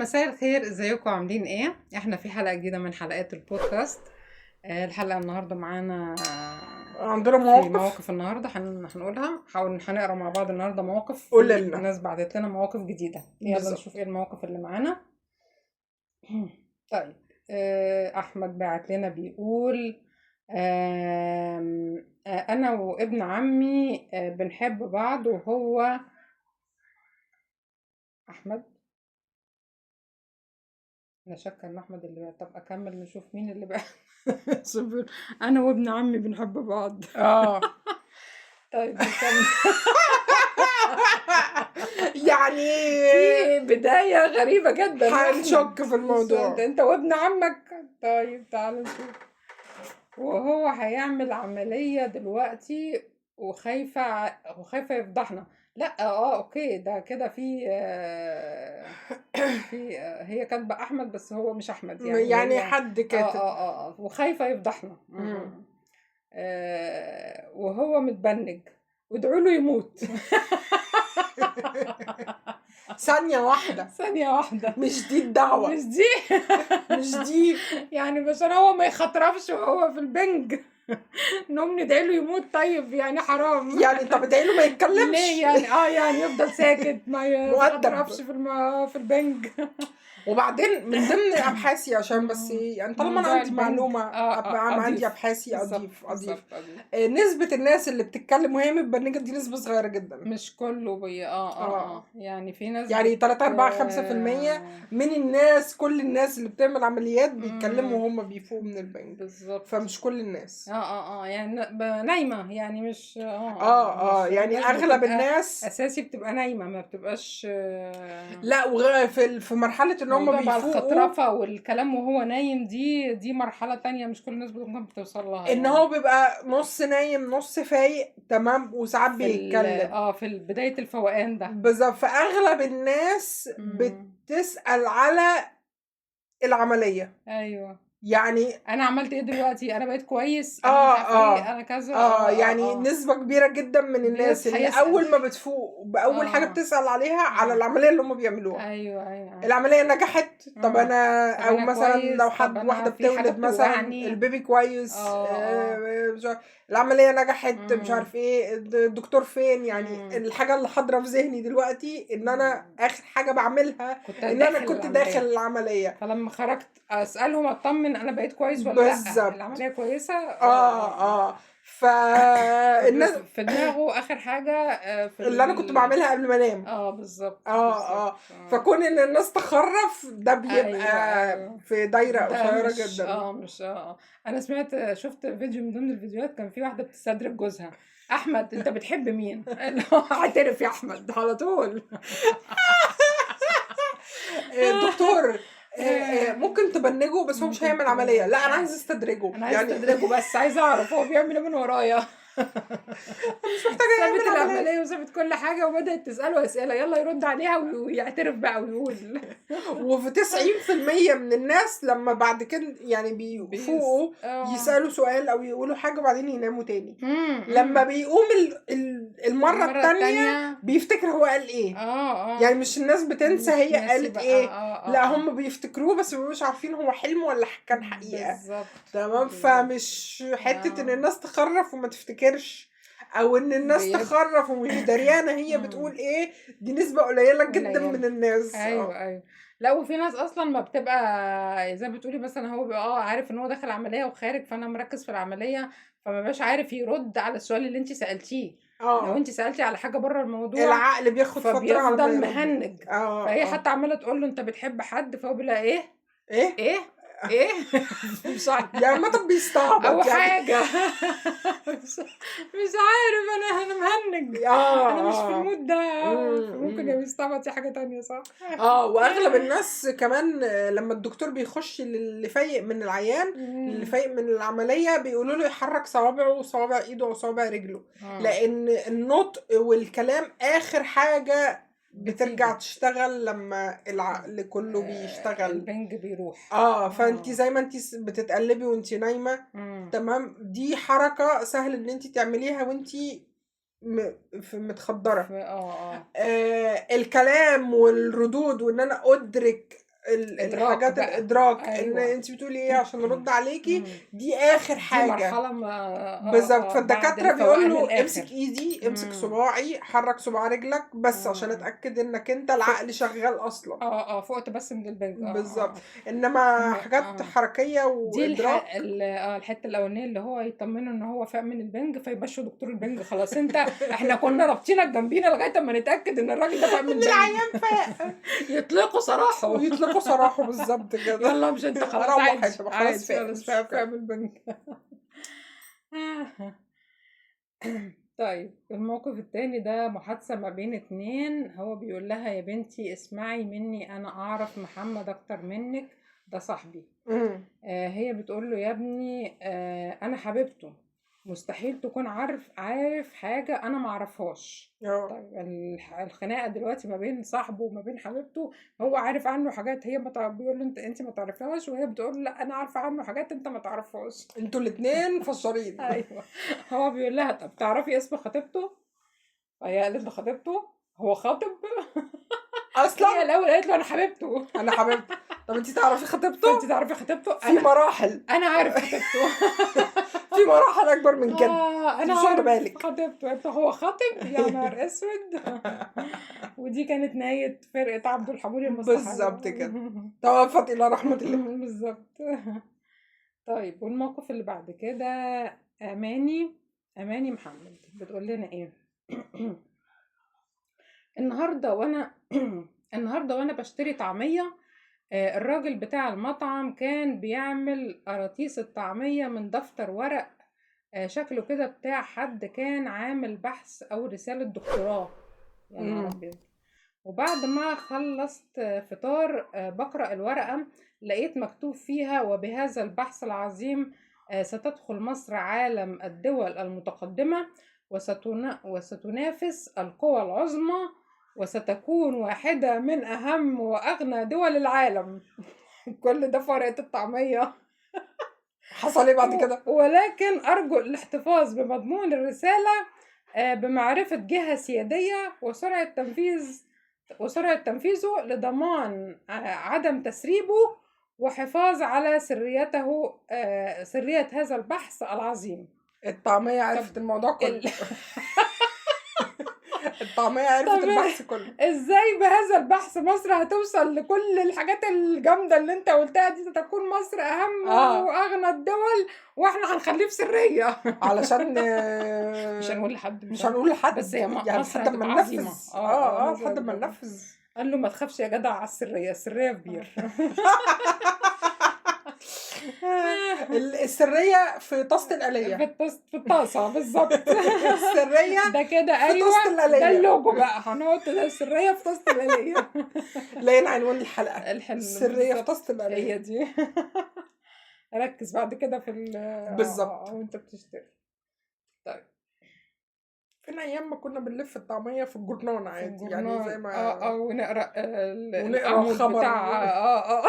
مساء الخير، ازيكم عاملين ايه؟ احنا في حلقة جديدة من حلقات البودكاست. الحلقة النهاردة معانا عندنا في مواقف. مواقف النهاردة هنقولها، هنقرا مع بعض النهاردة مواقف. قول في لنا. ناس بعتت لنا مواقف جديدة، يلا بالظبط. نشوف ايه المواقف اللي معانا. طيب، احمد بعت لنا بيقول انا وابن عمي بنحب بعض، وهو احمد. انا شاكه ان احمد اللي بقى. طب اكمل نشوف مين اللي بقى. صبر. انا وابن عمي بنحب بعض. طيب نكمل. يعني في بداية غريبة جدا يا أحمد. هنشك في الموضوع. انت وابن عمك. طيب تعال نشوف. وهو هيعمل عملية دلوقتي، وخايفة يفضحنا. لا اوكي، ده كده هي كاتبة احمد بس هو مش احمد، يعني يعني هي حد كاتب. وخايفة يفضحنا. وهو متبنج، وادعوا له يموت. ثانية واحدة. ثانية واحدة. مش دي الدعوة. مش دي. مش دي. يعني بس هو ما يخطرفش وهو في البنج. نقوم ندعي له يموت؟ طيب يعني حرام. يعني طب ادعي له ما يتكلمش. ليه يعني؟ يعني يفضل ساكت ما يخطرفش مؤدب. في البنج. وبعدين من ضمن ابحاثي، عشان بس يعني طالما انا موضوع عندي البنج معلومه عندي أضيف. ابحاثي اضيف بالظبط. نسبه الناس اللي بتتكلم وهي متبنجه دي نسبه صغيره جدا. مش كله يعني في ناس يعني 3 4 5% من الناس، كل الناس اللي بتعمل عمليات بيتكلموا وهم بيفوقوا من البنج. بالظبط. فمش كل الناس. يعني نايمه، يعني مش يعني اغلب الناس اساسي بتبقى نايمه، ما بتبقاش لا، في مرحله ان هم موضوع بقى بيفوقوا الخطرفه والكلام وهو نايم، دي مرحله تانية مش كل الناس ممكن بتوصل لها. ان هو بيبقى نص نايم نص فايق، تمام، وساعات بيتكلم في بدايه الفوقان ده. بالظبط. فاغلب الناس بتسأل على العملية. ايوه، يعني انا عملت ايه دلوقتي؟ انا بقيت كويس؟ انا مش عارف ايه، انا كذا. يعني نسبة كبيرة جدا من الناس اللي اول ما بتفوق باول حاجة بتسأل عليها على العملية اللي هم بيعملوها. ايوه. العملية نجحت؟ طب انا او أنا مثلا كويس؟ لو طب واحدة في حاجة بتولد مثلا بتوجعني؟ البيبي كويس. مش عارف، العملية نجحت، مش عارف ايه، الدكتور فين. يعني الحاجة اللي حاضرة في ذهني دلوقتي ان انا اخر حاجة بعملها ان انا كنت داخل العملية. فلما خرجت اسألهم اطمن انا بقيت كويس ولا بالزبط. لا، العملية كويسة. فالناس في دماغه اخر حاجة اللي انا كنت بعملها قبل ما انام. بالظبط. فكون ان الناس تخرف ده بيبقى أيوة. في دايره قصيره مش جدا. مش انا شفت فيديو من ضمن الفيديوهات، كان في واحده بتستدرك جوزها: احمد انت بتحب مين؟ اعترف يا احمد على طول. دكتور ممكن تبنجه بس هو مش هيعمل عمليه. لا انا عايز استدرجه. انا عايز استدرجه، بس عايز اعرف هو بيعمل ايه من ورايا. مش محتاجه سابت يعمل العمليه وسابت كل حاجه وبدات تساله اسئله، يلا يرد عليها ويعترف بقى ويقول. وفي 90% من الناس لما بعد كده يعني بيفوقوا يسالوا سؤال او يقولوا حاجه وبعدين يناموا تاني. لما بيقوم المره التانية بيفتكر هو قال ايه. يعني مش الناس بتنسى هي قالت ايه. لا هم بيفتكروه بس مش عارفين هو حلم ولا كان حقيقه. تمام. فمش حته ان الناس تخرف وما تفتكرش، او ان الناس تخرف ومش دريانه هي بتقول ايه. دي نسبه قليله جدا من الناس. ايوه. لا، وفي ناس اصلا ما بتبقى زي ما بتقولي، مثلا هو بيبقى عارف ان هو داخل عمليه وخارج، فانا مركز في العمليه، فما بقاش عارف يرد على السؤال اللي انت سالتيه. لو انت سالتي على حاجه بره الموضوع العقل بياخد فتره على ما يرد، مهنج. فهي حتى عماله تقول له انت بتحب حد، فهو بيقول لها ايه مش عارف. يا ما طب بيستعبط او حاجه. مش عارف، انا مهنج. انا مش في المود ده. ممكن يستعبط في حاجه تانية، صح. واغلب الناس كمان لما الدكتور بيخش اللي فايق من العيان، اللي فايق من العمليه، بيقولوا له يحرك صوابعه وصوابع ايده وصوابع رجله. لان النطق والكلام اخر حاجه بترجع تشتغل لما العقل كله بيشتغل. البنج بيروح. فانتي زي ما انتي بتتقلبي وانتي نايمه. تمام. دي حركه سهل ان انتي تعمليها وانتي متخدره. الكلام والردود وان انا ادرك الحاجات الادراك. أيوة. ان انت بتقولي ايه عشان ارد عليكي، دي اخر حاجه، دي مرحله بالظبط. فالدكاتره بيقولوا له امسك ايدي، امسك صباعي، حرك صباع رجلك بس عشان اتاكد انك انت العقل شغال اصلا. فقت بس من البنج. بالظبط. انما حاجات حركيه وادراك دي الحته الاولانيه اللي هو يطمنوا ان هو فاق من البنج، فيمشوا دكتور البنج. خلاص انت احنا كنا رابطينك جنبينا لغايه اما نتاكد ان الراجل ده فاق من البنج. العيان فاق. يطلقوا سراحه بالظبط كده. يلا مش انت خلاص خلاص فاق من البنج. طيب الموقف التاني ده محادثة ما بين اتنين. هو بيقول لها يا بنتي اسمعي مني، انا اعرف محمد اكتر منك، ده صاحبي. هي بتقول له يا ابني انا حبيبته، مستحيل تكون عارف حاجة انا معرفهاش. طيب الخناقة دلوقتي ما بين صاحبه وما بين حبيبته، هو عارف عنه حاجات هي بيقول له انت ما تعرفهاش، وهي بتقول لا انا عارفة عنه حاجات انت ما تعرفهاش. انتوا الاتنين فشارين. ايوه. هو بيقول لها طب تعرفي اسم خطيبته؟ فهي قالت له خطيبته؟ هو خاطب اصلا؟ هي الاول قالت له انا حبيبته. طب انت تعرفي خطيبته؟ انت تعرفي خطيبته؟ في مراحل. انا عارف خطيبته. في مراحل اكبر من كده. انا مش واخده بالك. خطيبته هو خاطب؟ يا نهار اسود. ودي كانت نهايه فرقه عبد الحمولي المصلحه. بالظبط كده، توفت الى رحمه الله. بالظبط. طيب والموقف اللي بعد كده اماني محمد بتقول لنا ايه؟ النهارده وانا بشتري طعميه، الراجل بتاع المطعم كان بيعمل قراطيس الطعميه من دفتر ورق، شكله كده بتاع حد كان عامل بحث او رساله دكتوراه. يا نهار ابيض. وبعد ما خلصت فطار بقرأ الورقة، لقيت مكتوب فيها وبهذا البحث العظيم ستدخل مصر عالم الدول المتقدمة وستنافس القوى العظمى وستكون واحدة من أهم وأغنى دول العالم. كل ده في ورقة الطعمية. حصل ايه بعد كده؟ ولكن أرجو الاحتفاظ بمضمون الرسالة بمعرفة جهة سيادية وسرعة تنفيذه لضمان عدم تسريبه وحفاظ على سرية هذا البحث العظيم. الطعمية عرفت الموضوع كله. الطعمية عرفت البحث كله. ازاي بهذا البحث مصر هتوصل لكل الحاجات الجامدة اللي انت قلتها دي؟ تكون مصر اهم واغنى الدول واحنا هنخليه في سرية علشان مش هنقول لحد بس هي مصر لحد ما ننفذ. لحد ما ننفذ. قال له ما تخافش يا جدع على السرية في بير. السرية في طاسة الآلية. في الطاسة بالظبط. السرية ده كده ايوه ده اللوجو بقى، هنحط ده السرية في طاسة الآلية. لاين عنوان الحلقة السرية في طاسة الآلية. هي دي. ركز بعد كده في بالظبط وانت بتشتري. طيب فين ايام ما كنا بنلف الطعمية في الجرنان عادي يعني زي ما ونقرا الخبر بتاع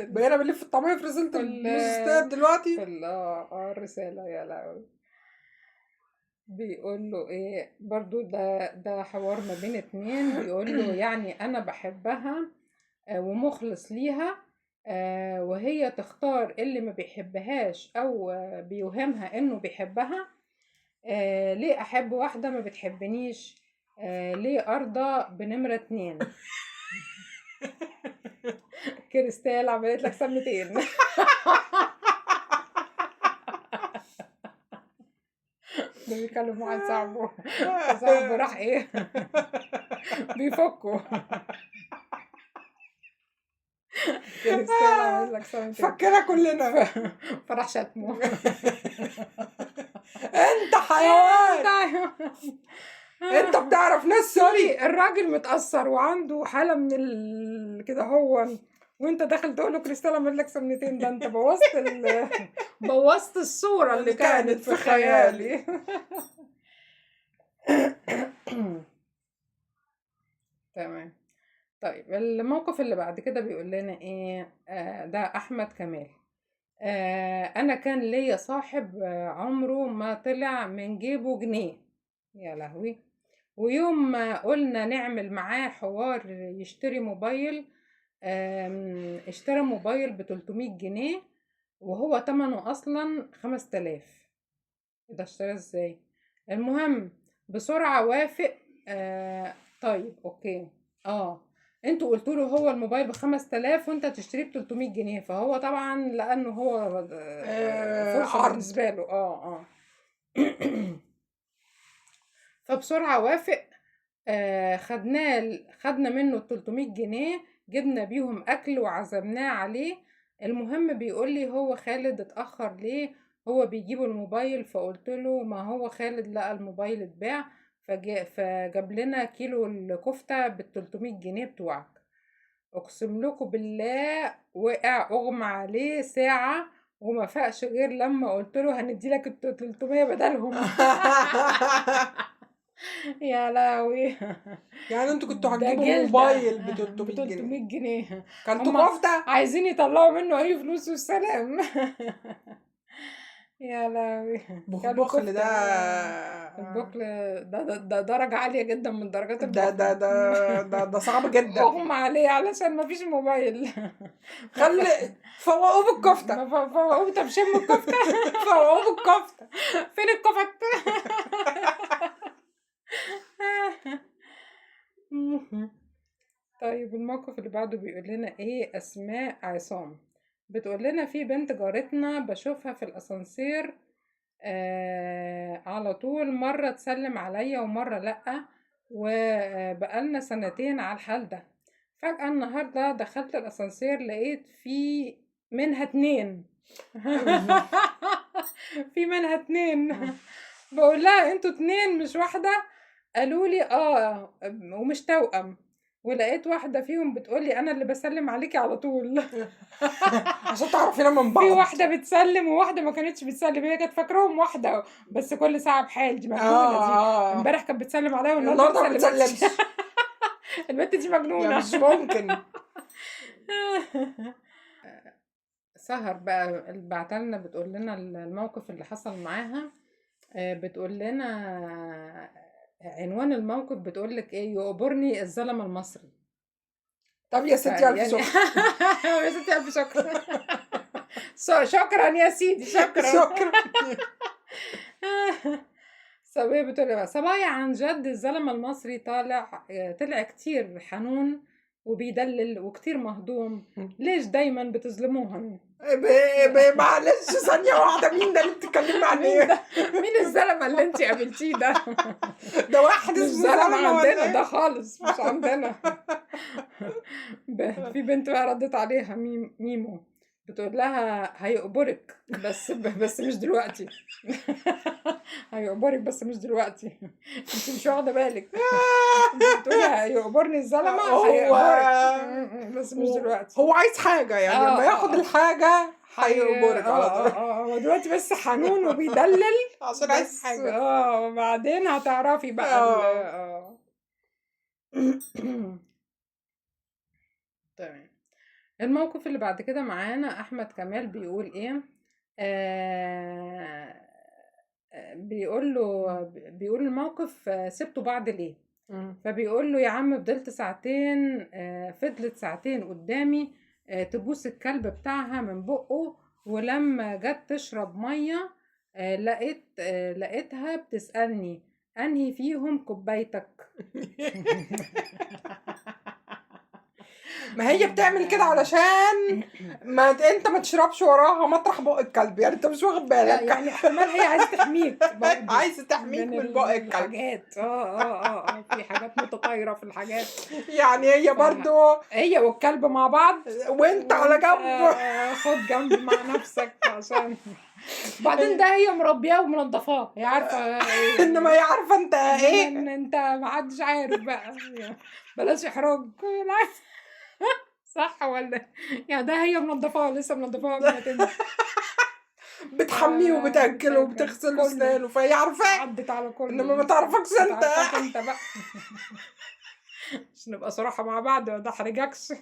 بقينا بنلف الطعمية في رسالة الماجستير دلوقتي. في الرسالة. يا لهوي. بيقول له ايه برضو ده حوار ما بين اتنين. بيقول له يعني انا بحبها ومخلص ليها، وهي تختار اللي ما بيحبهاش او بيوهمها انه بيحبها. ليه احب واحدة ما بتحبنيش؟ ليه ارضى بنمرة 2؟ كريستال عملت لك سمتين. ده بيكلموا عن صاحبه راح ايه بيفكوا. كريستال عملت لك سمتين، فكنا كلنا. فراح شتمه. انت حيوان، انت بتعرف ناس. سوري الراجل متأثر وعنده حالة من كده هو، وانت داخل تقول له كريستال عمل لك سمنتين. ده انت بوظت الصورة اللي كانت في خيالي. تمام. طيب الموقف اللي بعد كده بيقول لنا ايه؟ ده احمد كمال. انا كان ليا صاحب عمره ما طلع من جيبه جنيه. يا لهوي. ويوم ما قلنا نعمل معاه حوار يشتري موبايل، اشترى موبايل ب300 جنيه وهو تمنه اصلا 5000. ده اشترى ازاي؟ المهم بسرعة وافق. طيب اوكي. انتوا قلتوا له هو الموبايل ب5000 وانت تشتريه ب300 جنيه، فهو طبعا لانه هو فرصة بالنسبة له. فبسرعة وافق. خدنا منه 300 جنيه، جبنا بيهم اكل وعزمناه عليه. المهم بيقول لي هو خالد اتأخر ليه؟ هو بيجيب الموبايل. فقلت له ما هو خالد لقى الموبايل اتباع فجاب لنا كيلو الكفتة بال300 جنيه بتوعك. اقسم لكم بالله وقع اغمى عليه ساعة وما فاقش غير لما قلت له هندي لك 300 بدلهم. يا لهوي. يعني انتوا كنتوا هتجيبوا موبايل ب300 جنيه كلتوا كفته عايزين يطلعوا منه اي فلوس والسلام. يا لهوي. البخل ده البخل ده درجة عالية جدا من درجات البخل. ده صعب جدا. اغمى عليه علشان ما فيش موبايل. خلي فوقوه بالكفته. فوقوه. طب شموا الكفته. فوقوه بالكفته. فين الكفته؟ طيب الموقف اللي بعده بيقول لنا ايه؟ اسماء عصام بتقول لنا في بنت جارتنا بشوفها في الاسانسير على طول، مرة تسلم عليا ومرة لأ، وبقالنا سنتين على الحال ده. فجأة النهاردة دخلت الاسانسير لقيت في منها 2. في منها 2. بقول لها انتوا 2 مش واحدة؟ قالوا لي ومش توأم. ولقيت واحدة فيهم بتقولي انا اللي بسلم عليكي على طول. عشان تعرفينا من بعض. في واحدة بتسلم وواحدة ما كانتش بتسلم، هي كانت فاكراهم واحدة بس كل ساعة بحال. دي مجنونة دي. امبارح كانت بتسلم عليا والنهارده ما بتسلمش. البنت دي مجنونة. مش ممكن. سهر بقى بعتلنا بتقول لنا الموقف اللي حصل معاها. بتقول لنا عنوان الموقف بتقول لك ايه؟ يقبرني الظلم المصري. طب يا ستي الف شكر. يا ستي الف شكر. شكرا يا سيدي. شكرا. صبايا بتقول لي صبايا عن جد الظلم المصري طلع كتير حنون وبيدلل وكتير مهضوم. ليش دايما بتظلموهم؟ معلش ثانية واحدة، مين ده اللي بتتكلمي عنه؟ مين الزلمة اللي انت قابلتيه ده؟ ده واحد اسمه زلمة عندنا ده خالص مش عندنا. في بنت بقى ردت عليها ميمو بتقول لها هيقبرك بس مش دلوقتي. هيقبرك بس مش دلوقتي. انت مش واخده بالك. بتقولي هيقبرني الزلمه هيقبرك بس مش دلوقتي. هو عايز حاجه يعني لما ياخد الحاجه هيقبرك على طول. هو دلوقتي بس حنون وبيدلل عشان عايز حاجه. وبعدين هتعرفي بقى. تمام. الموقف اللي بعد كده معانا احمد كمال بيقول ايه؟ بيقول الموقف سبتوا بعض ليه؟ فبيقول له يا عم فضلت ساعتين، فضلت ساعتين قدامي تبوس الكلب بتاعها من بقه، ولما جت تشرب ميه لقيتها بتسألني انهي فيهم كوبايتك. ما هي بتعمل كده علشان ما انت ما تشربش وراها مطرح بق الكلب، يعني انت مش واخد بالك. يعني احتمال هي عايزه تحميك. عايزه تحميك من بق الكلب. حاجات في حاجات متطايره في الحاجات. يعني هي برضو هي والكلب مع بعض وانت على جنب. خد جنب مع نفسك عشان بعدين ده هي مربياه ومنضفاه، هي عارفه انما هي عارفه انت ايه. انت ما حدش عارف بقى. بلاش احراج. صح ولا يعني ده هي منضفاه لسه منضفاه بتحميه وبتاكله وبتغسله اسنانه، فهي عارفاه عدت على كله. انما ما تعرفكش انت بقى. مش نبقى صراحه مع بعض ما احرجكش.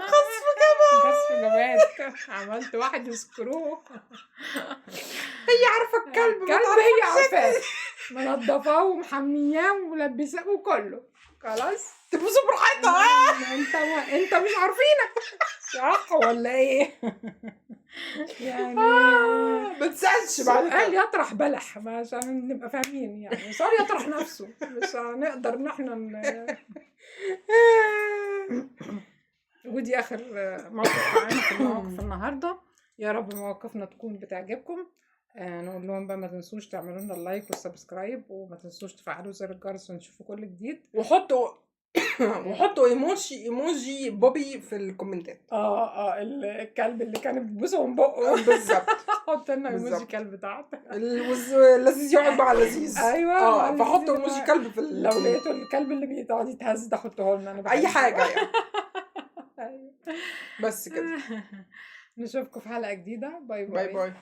قصف جماد. عملت واحد سكرو. هي عارفه الكلب هي عارفاه منضفاه ومحمياه وملبساه وكله خلاص تبوسوا براحتها. انت مش عارفينك صح ولا ايه؟ يعني ما تسالش بعد كده. سؤال يطرح بلح عشان نبقى فاهمين، يعني سؤال يطرح نفسه، مش هنقدر ان احنا ودي اخر موقف معانا في المواقف النهارده. يا رب مواقفنا تكون بتعجبكم. نقول لهم بقى ما تنسوش تعملوا لنا اللايك والسبسكرايب، وما تنسوش تفعلوا زر الجرس ونشوفوا كل جديد، وحطوا ايموجي بوبي في الكومنتات. الكلب اللي كان بيبوسه من بقه بالظبط. حط لنا ايموجي كلب تحت. اللذيذ يقعد مع اللذيذ. ايوه فحطوا ايموجي كلب في لو لقيتوا الكلب اللي بيقعد يتهز ده حطوه لنا، انا اي حاجه يعني. بس كده. نشوفكم في حلقه جديده. باي باي.